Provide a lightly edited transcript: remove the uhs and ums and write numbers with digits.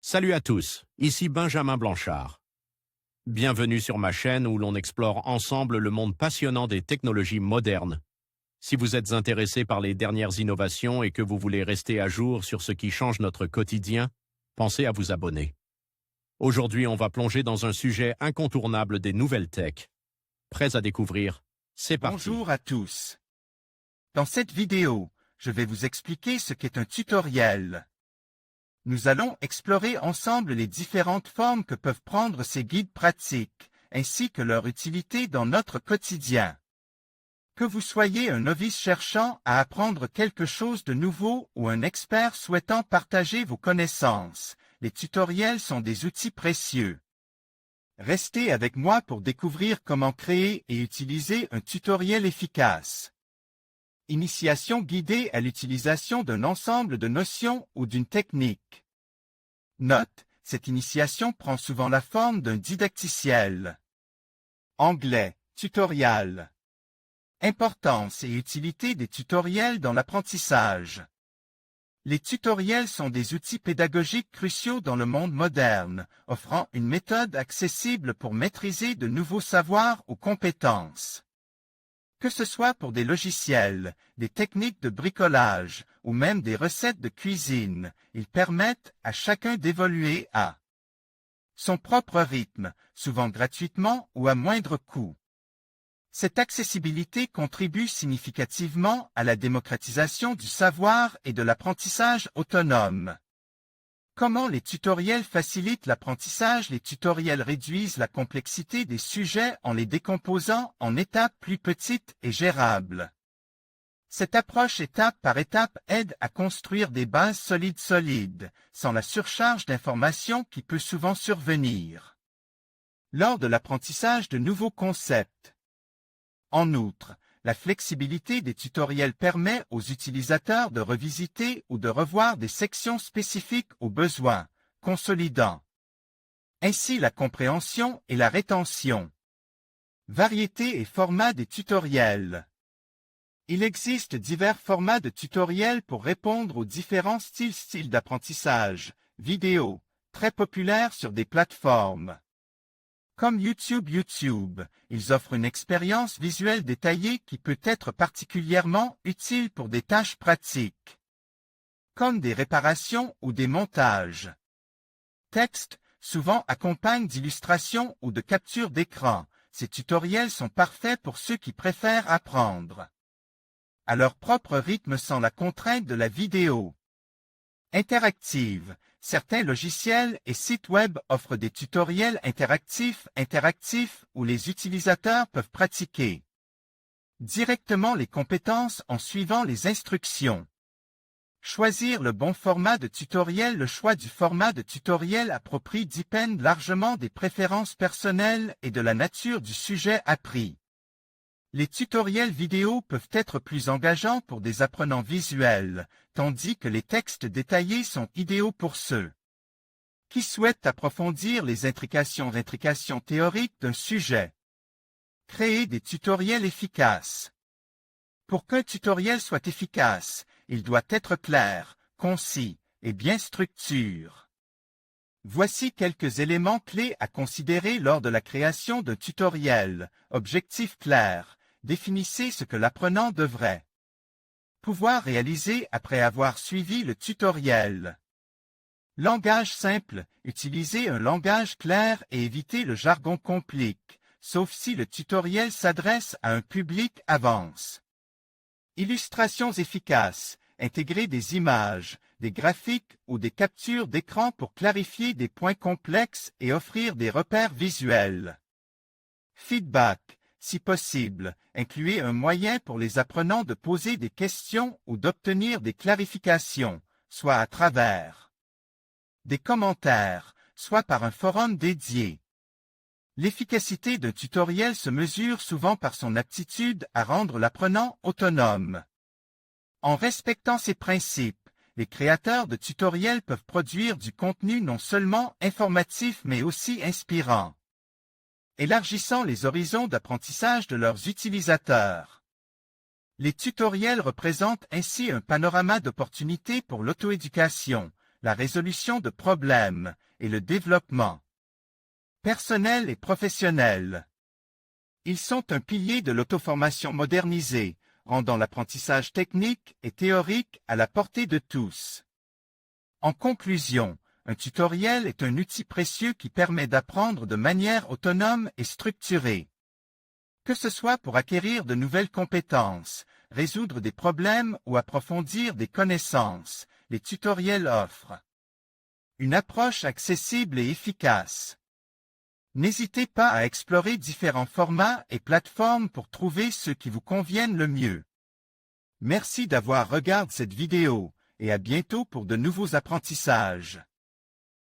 Salut à tous, ici Benjamin Blanchard. Bienvenue sur ma chaîne où l'on explore ensemble le monde passionnant des technologies modernes. Si vous êtes intéressé par les dernières innovations et que vous voulez rester à jour sur ce qui change notre quotidien, pensez à vous abonner. Aujourd'hui, on va plonger dans un sujet incontournable des nouvelles tech. Prêts à découvrir? C'est parti. Bonjour à tous. Dans cette vidéo, je vais vous expliquer ce qu'est un tutoriel. Nous allons explorer ensemble les différentes formes que peuvent prendre ces guides pratiques, ainsi que leur utilité dans notre quotidien. Que vous soyez un novice cherchant à apprendre quelque chose de nouveau ou un expert souhaitant partager vos connaissances, les tutoriels sont des outils précieux. Restez avec moi pour découvrir comment créer et utiliser un tutoriel efficace. Initiation guidée à l'utilisation d'un ensemble de notions ou d'une technique. Note, cette initiation prend souvent la forme d'un didacticiel. Anglais, tutorial. Importance et utilité des tutoriels dans l'apprentissage. Les tutoriels sont des outils pédagogiques cruciaux dans le monde moderne, offrant une méthode accessible pour maîtriser de nouveaux savoirs ou compétences. Que ce soit pour des logiciels, des techniques de bricolage ou même des recettes de cuisine, ils permettent à chacun d'évoluer à son propre rythme, souvent gratuitement ou à moindre coût. Cette accessibilité contribue significativement à la démocratisation du savoir et de l'apprentissage autonome. Comment les tutoriels facilitent l'apprentissage? Les tutoriels réduisent la complexité des sujets en les décomposant en étapes plus petites et gérables. Cette approche étape par étape aide à construire des bases solides, sans la surcharge d'informations qui peut souvent survenir lors de l'apprentissage de nouveaux concepts. En outre, la flexibilité des tutoriels permet aux utilisateurs de revisiter ou de revoir des sections spécifiques aux besoins, consolidant ainsi la compréhension et la rétention. Variété et format des tutoriels. Il existe divers formats de tutoriels pour répondre aux différents styles d'apprentissage, vidéo, très populaires sur des plateformes comme YouTube, ils offrent une expérience visuelle détaillée qui peut être particulièrement utile pour des tâches pratiques, comme des réparations ou des montages. Texte, souvent accompagne d'illustrations ou de captures d'écran. Ces tutoriels sont parfaits pour ceux qui préfèrent apprendre à leur propre rythme sans la contrainte de la vidéo. Interactive. Certains logiciels et sites web offrent des tutoriels interactifs où les utilisateurs peuvent pratiquer directement les compétences en suivant les instructions. Choisir le bon format de tutoriel. Le choix du format de tutoriel approprié dépend largement des préférences personnelles et de la nature du sujet appris. Les tutoriels vidéo peuvent être plus engageants pour des apprenants visuels, tandis que les textes détaillés sont idéaux pour ceux qui souhaitent approfondir les intrications théoriques d'un sujet. Créer des tutoriels efficaces. Pour qu'un tutoriel soit efficace, il doit être clair, concis et bien structuré. Voici quelques éléments clés à considérer lors de la création d'un tutoriel. Objectif clair. Définissez ce que l'apprenant devrait pouvoir réaliser après avoir suivi le tutoriel. Langage simple. Utilisez un langage clair et évitez le jargon compliqué, sauf si le tutoriel s'adresse à un public avancé. Illustrations efficaces. Intégrer des images, des graphiques ou des captures d'écran pour clarifier des points complexes et offrir des repères visuels. Feedback. Si possible, incluez un moyen pour les apprenants de poser des questions ou d'obtenir des clarifications, soit à travers des commentaires, soit par un forum dédié. L'efficacité d'un tutoriel se mesure souvent par son aptitude à rendre l'apprenant autonome. En respectant ces principes, les créateurs de tutoriels peuvent produire du contenu non seulement informatif mais aussi inspirant, élargissant les horizons d'apprentissage de leurs utilisateurs. Les tutoriels représentent ainsi un panorama d'opportunités pour l'auto-éducation, la résolution de problèmes et le développement personnel et professionnel. Ils sont un pilier de l'auto-formation modernisée, rendant l'apprentissage technique et théorique à la portée de tous. En conclusion, un tutoriel est un outil précieux qui permet d'apprendre de manière autonome et structurée. Que ce soit pour acquérir de nouvelles compétences, résoudre des problèmes ou approfondir des connaissances, les tutoriels offrent une approche accessible et efficace. N'hésitez pas à explorer différents formats et plateformes pour trouver ceux qui vous conviennent le mieux. Merci d'avoir regardé cette vidéo et à bientôt pour de nouveaux apprentissages.